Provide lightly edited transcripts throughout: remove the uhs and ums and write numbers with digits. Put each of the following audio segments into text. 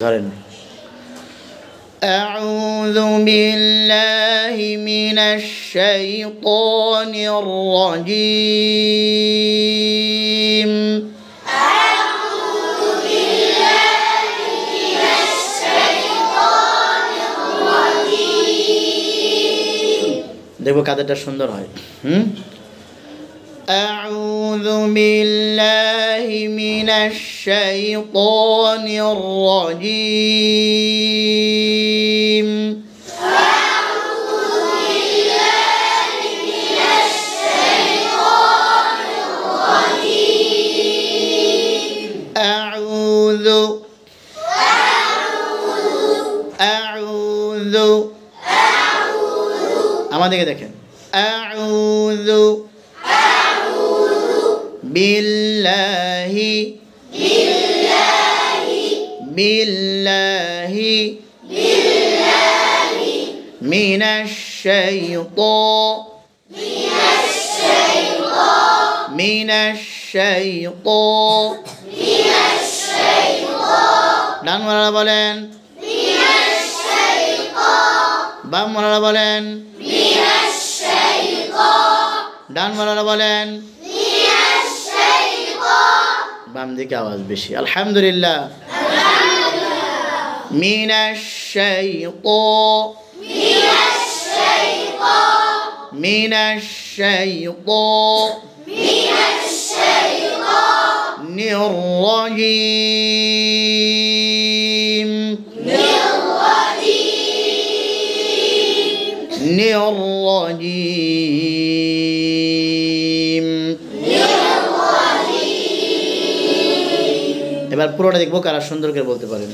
ধরেন أعوذ بالله من الشيطان الرجيم أعوذ بالله من الشيطان الرجيم দেখো কাদেরটা সুন্দর হয় أعوذ بالله من الشيطان الرجيم أعوذ بالله من الشيطان الرجيم أعوذ আমাদেরকে দেখেন أعوذ بالله من الشيطان ডান মারা বলেন বাম মারা বলেন ডান মারা বলেন বাম দিকে আওয়াজ বেশি আলহামদুলিল্লাহ মিনাশ শাইতানির রাজিম এবার পুরোটা দেখবো কারা সুন্দর করে বলতে পারেন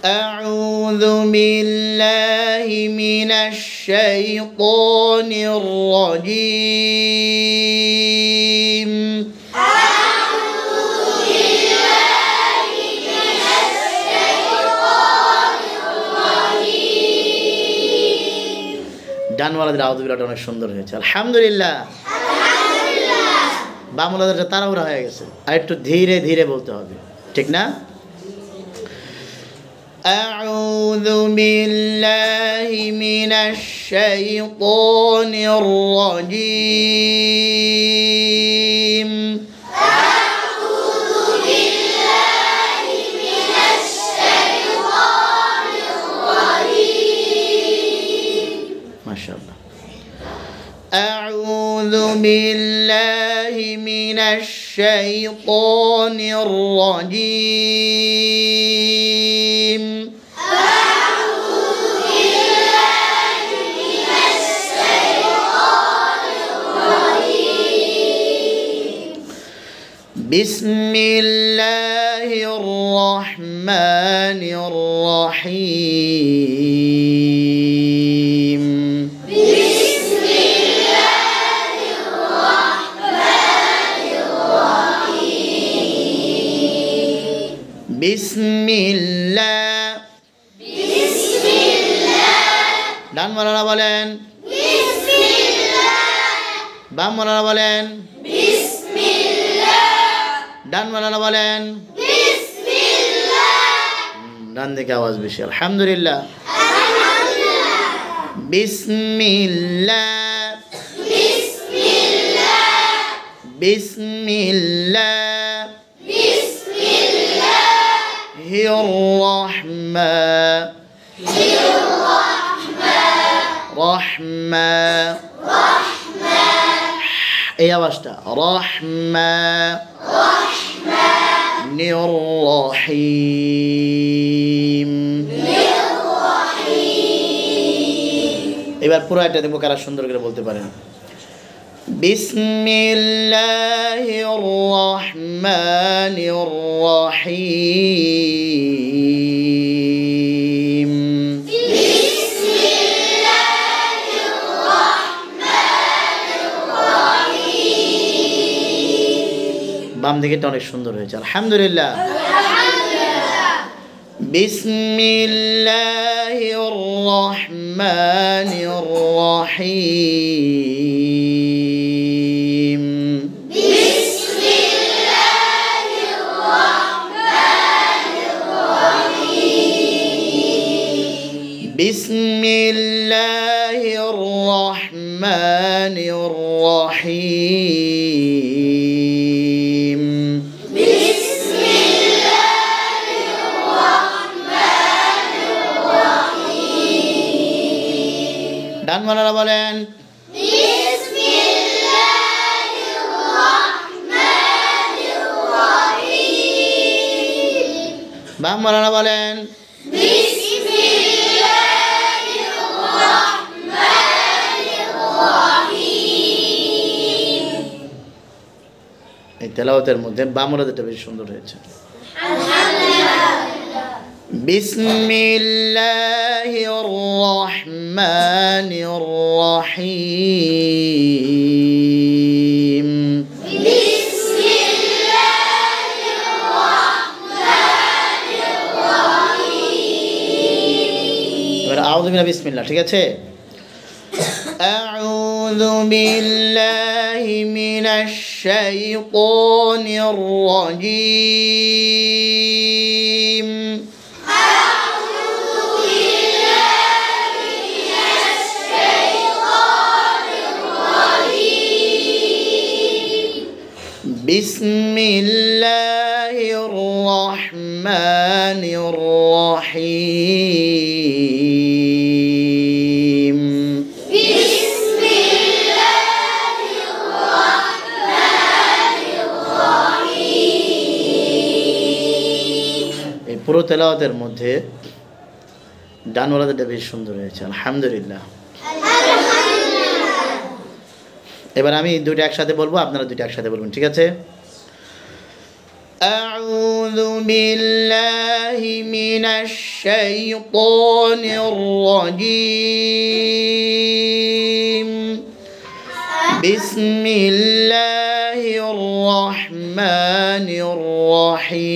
أعوذ بالله من الشيطان الرجيم أعوذ بالله من الشيطان الرجيم ডানওয়ালাদের আউযু বিল্লাহটা অনেক সুন্দর হয়েছে আলহামদুলিল্লাহ বামওয়ালাদেরটা তাড়াহুড়া হয়ে গেছে আর একটু ধীরে ধীরে বলতে হবে ঠিক না أعوذ بالله من الشيطان الرجيم أعوذ بالله من الشيطان الرجيم ما شاء الله أعوذ بالله من الشيطان الرجيم أعوذ بالله من الشيطان الرجيم بسم الله الرحمن الرحيم بسم الله الرحمن الرحيم بسم الله بسم الله ডান মারানা বলেন بسم الله বাম মারানা বলেন بسم الله ডান মারানা বলেন بسم الله ডান দিকে আওয়াজ বেশি আলহামদুলিল্লাহ বিসমিল্লাহ বিসমিল্লাহ বিসমিল্লাহ বিসমিল্লাহির রহমা এই আওয়াজটা রহমানির রহিম এবার পুরো এটা দেখবো কারা সুন্দর করে বলতে পারেন বিসমিল্লাহির রহমানির রহিম বিসমিল্লাহির রহমানির রহিম বাম দিকেটা অনেক সুন্দর হয়েছে আলহামদুলিল্লাহ বিসমিল্লাহির রহমানির রহিম বিসমিল্লাহির রহমানির বিসমিল্লাহির রহমানির রহিম। ডান মালারা বলেন বাম মালারা বলেন এই তেলাওয়াতের মধ্যে বাম মালাটা বেশি সুন্দর হয়েছে। বিসমিল্লাহির রহমানির রহিম। এবার আউযু বিল্লাহি বিসমিল্লাহ, ঠিক আছে? আউযু বিল্লাহি মিনাশ শাইতানির রাজীম। বিসমিল্লাহির রহমানির রহিম। এই পুরো তেলাওয়াতের মধ্যে ডান ওয়ালাটা বেশ সুন্দর হয়েছে, আলহামদুলিল্লাহ। এবার আমি দুইটা একসাথে বলবো, আপনারা দুইটা একসাথে বলবেন, ঠিক আছে? আউযু বিল্লাহি মিনাশ শাইতানির রাজীম। বিসমিল্লাহির রহমানির রহিম।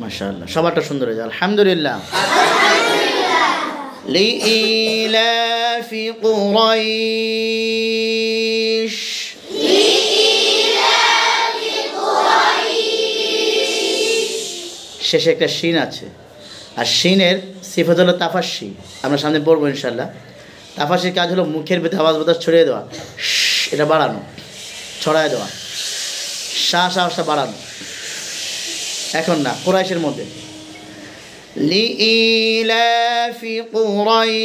মাশাআল্লাহ, সবারটা সুন্দর হয়েছে, আলহামদুলিল্লাহ। লিইলাফি কুরাইশ। শেষে একটা শিন আছে, আর শিনের সিফাত হলো তাফাসি। আমরা সামনে পড়বো ইনশাল্লাহ। তাফাসির কাজ হলো মুখের ভিতরে আওয়াজ বাতাস ছড়িয়ে দেওয়া, এটা বাড়ানো, ছড়ায় দেওয়া, শ্বাস আওয়াজটা বাড়ানো। এখন না, কুরাইশের মধ্যে লিইলাফি কুরাইশ।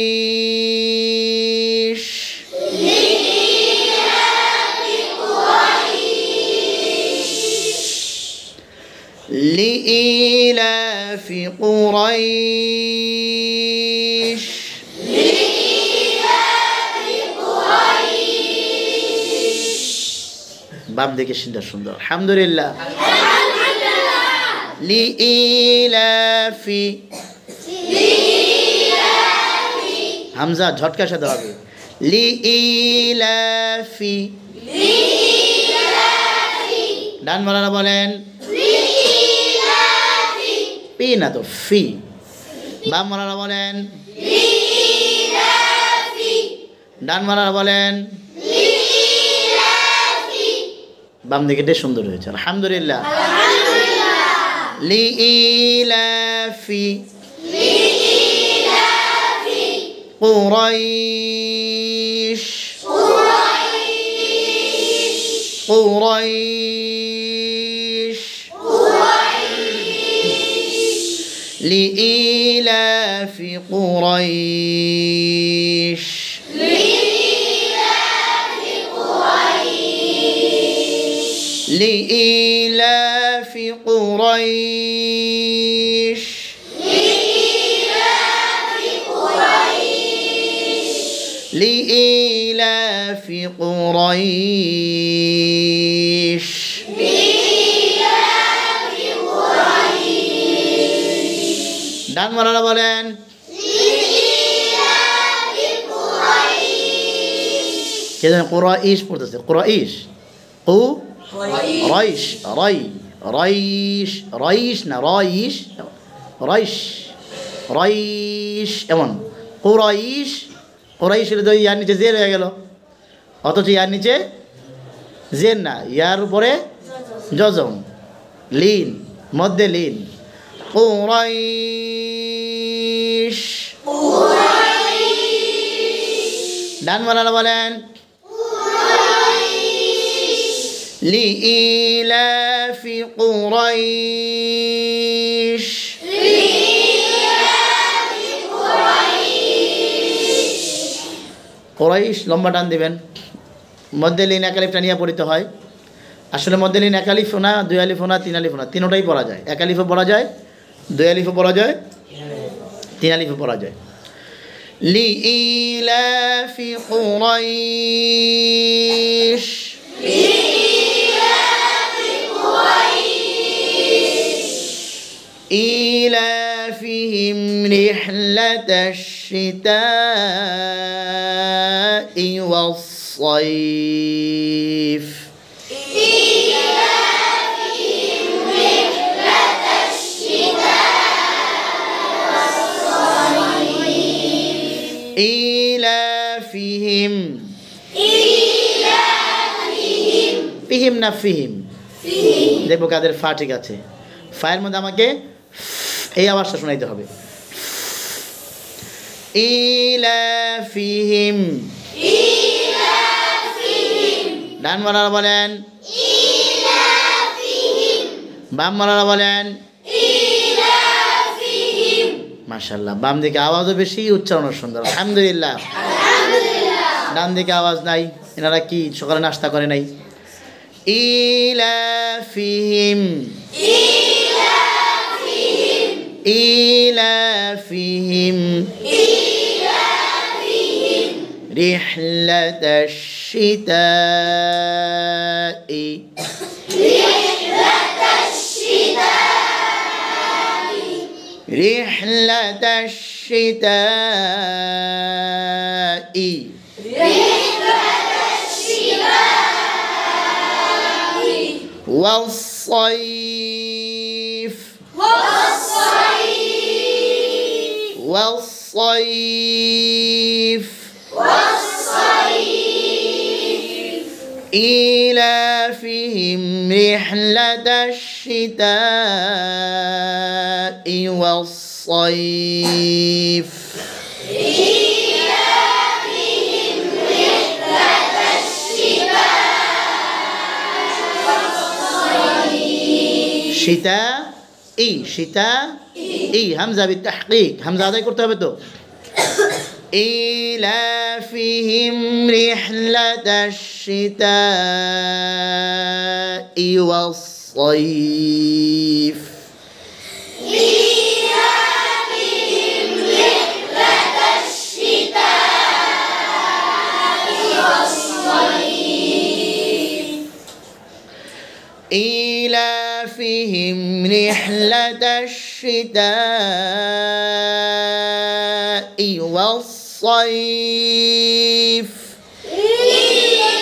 লিইলাফি কুরাইশ। বাম দিকে সিনটা সুন্দর, আলহামদুলিল্লাহ। লিইলাফি, হামজা ঝটকার সাথে হবে। লিইলাফি। ডান মালারা বলেন পি না তো ফি। বাম মালারা বলেন, ডান মালারা বলেন। বাম দিকে সুন্দর হয়েছে, আলহামদুলিল্লাহ। লিইলাফি কুরাইশ। কুরাইশ। লিইলাফি কুরাইশ। লিইলাফি কুরাইশ। লিইলাফি কুরাইশ। ডান মালারা বলেন কে যেন কুরাইশ পড়তেছে, কুরাইশ। কু রাইশ রাই রাইশ রাইশ না রাইশ রাইশ রাইশ এমন কুরাইশ কুরাইশের তো ইয়ার নিচে জের হয়ে গেল, অথচ ইয়ার নিচে জের না, ইয়ার উপরে জজম, লিন, মধ্যে লিন। কুরাইশ, ডানওয়ালারা বলেন লিইলাফি কুরাইশ, কুরাইশ লম্বা টান দিবেন, মধ্যে লিন এক আলিফটা নিয়ে পড়িতে হয়। আসলে মধ্যে লিন এক আলিফও না, দুই আলিফও না, তিন আলিফও না, তিনোটাই পড়া যায়। এক আলিফও পড়া যায়, দুই আলিফও পড়া যায়, তিন আলিফও পড়া যায়। লিইলাফি কুরাইশ, إيلافهم رحلة الشتاء والصيف، إيلافهم فيهم না ফিহিম, দেখবো কাদের ফা ঠিক আছে। ফায়ের মধ্যে আমাকে এই আওয়াজটা শোনাইতে হবে। ইলাফিহিম, ডানওয়ালারা বলেন, বামওয়ালারা বলেন। মাশাআল্লাহ, বাম দিকে আওয়াজও বেশি, উচ্চারণও সুন্দর, আলহামদুলিল্লাহ। ডান দিকে আওয়াজ নাই, এনারা কি সকালে নাস্তা করে নাই? ইলাফিহিম, إيلافهم رحلة الشتاء رحلة الشتاء والصيف والصيف إيلافهم رحلة الشتاء والصيف شتاء إي شتاء إي همزة بالتحقيق، همزة هذا করতে হবে তো। إيلافهم رحلة الشتاء والصيف إيلافهم رحلة الشتاء والصيف إيلافهم رحلة الشتاء والصيف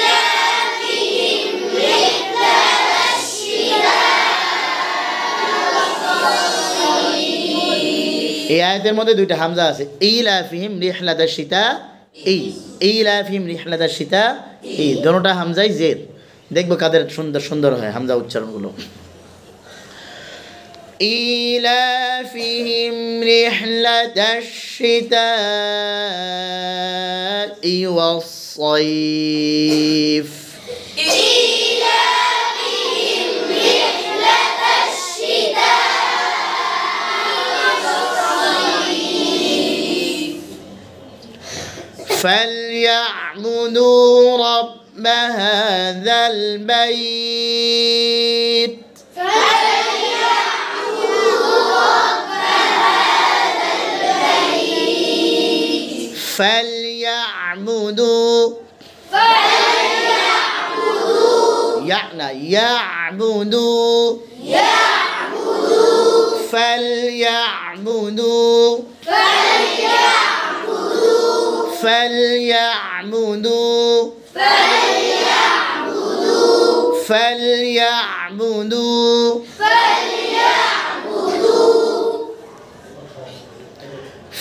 إيلافهم رحلة الشتاء। এই আয়াতের মধ্যে দুইটা হামজা আছে, ইলাফিহিম রিহলাতাশ শিতা, ইলাফিহিম রিহলাতাশ শিতা, দুটোটা হামজাই জের। দেখবো কাদের সুন্দর সুন্দর হয় হামজা উচ্চারণগুলো। إيلافهم رحلة الشتاء والصيف إيلافهم رحلة الشتاء والصيف فليعبدوا رب هذا البيت فليعبدوا يعنا يعبدوا فليعبدوا فليعبدوا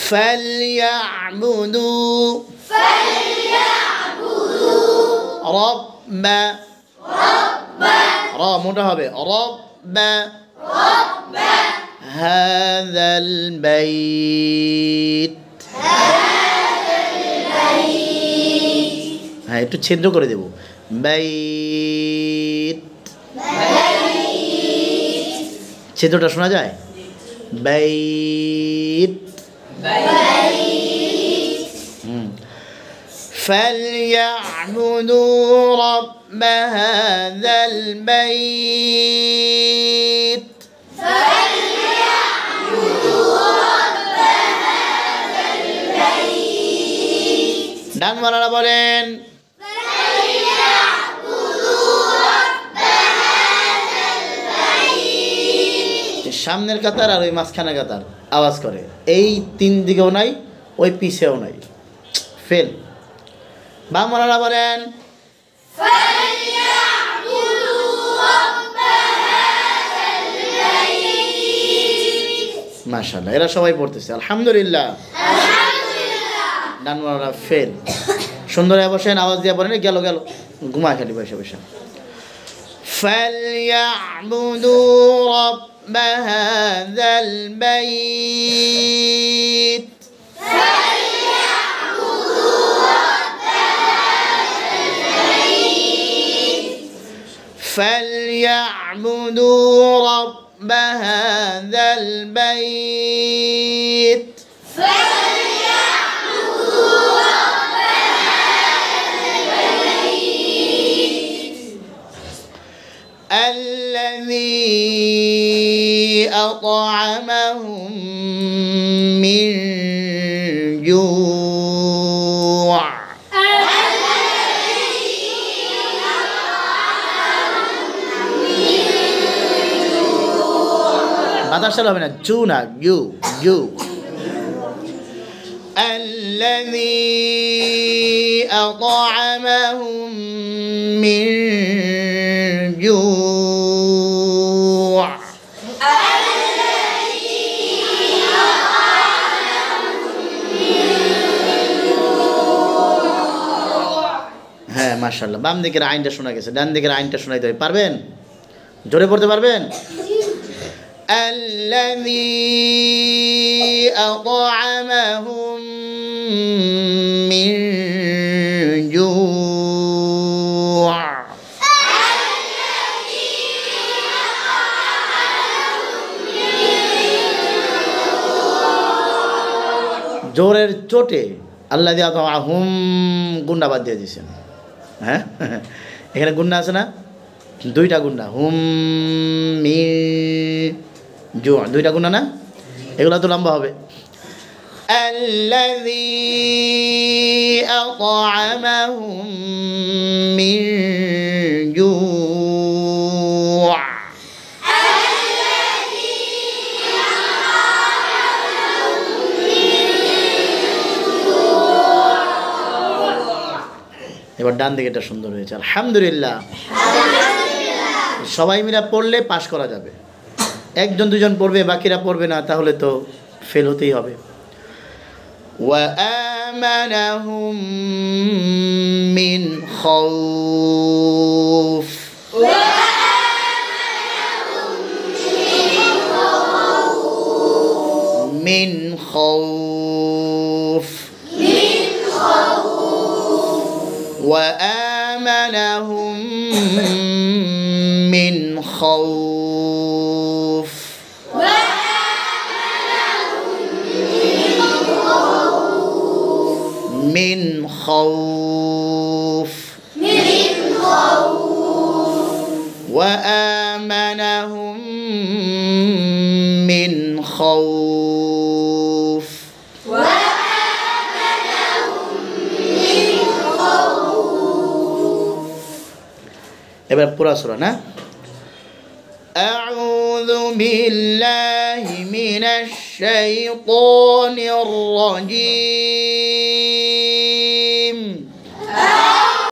فليعبدوا رب را মোটা হবে رب هذا البيت হ্যাঁ একটু ছিদ্র করে দেব বাইত ছিদ্রটা শোনা যায় বাইত فليعبدوا رب هذا البيت ডান মারারা বলেন সামনের কাতার আর ওই মাঝখানে কাতার আওয়াজ করে এই তিন দিকেও নাই ওই পিছেও নাই ফেল বাম মারারা বলেন মাশাআল্লাহ এরা সবাই পড়তেছে আলহামদুলিল্লাহ ডান মারারা ফেল সুন্দর হয়ে বসেন আওয়াজ দিয়ে বলেন গেল গেল ঘুমায় খালি বসে বসে فليعبدوا رب هذا البيت فليعبدوا رب هذا البيت الذي أطعمهم من جوع বাতাসটা হবে না জু না ইউ ইউ الذي أطعمهم من جوع হ্যাঁ মাশাআল্লাহ বাম দিকের আইনটা শোনা গেছে ডান দিকের আইনটা শোনাইতে হবে পারবেন জোরে পড়তে পারবেন الذي أطعمهم من جوع জোরের চোটে আল্লাহ দিয়া হুম গুন্ডা বাদ দিয়ে দিয়েছেন হ্যাঁ এখানে গুন্ডা আছে না দুইটা গুন্ডা হুম মি জো দুইটা গুন্ডা না এগুলো তো লম্বা হবে الذي أطعمهم من جوع এবার ডান দিকে এটা সুন্দর হয়েছে আলহামদুলিল্লাহ সবাই মিলে পড়লে পাশ করা যাবে একজন দুজন পড়বে বাকিরা পড়বে না তাহলে তো ফেল হতেই হবে وآمنهم من خوف من خوف وآمنهم من خوف من خوف وآمنهم من خوف এবার পুরা সূরা না أعوذ بالله من الشيطان الرجيم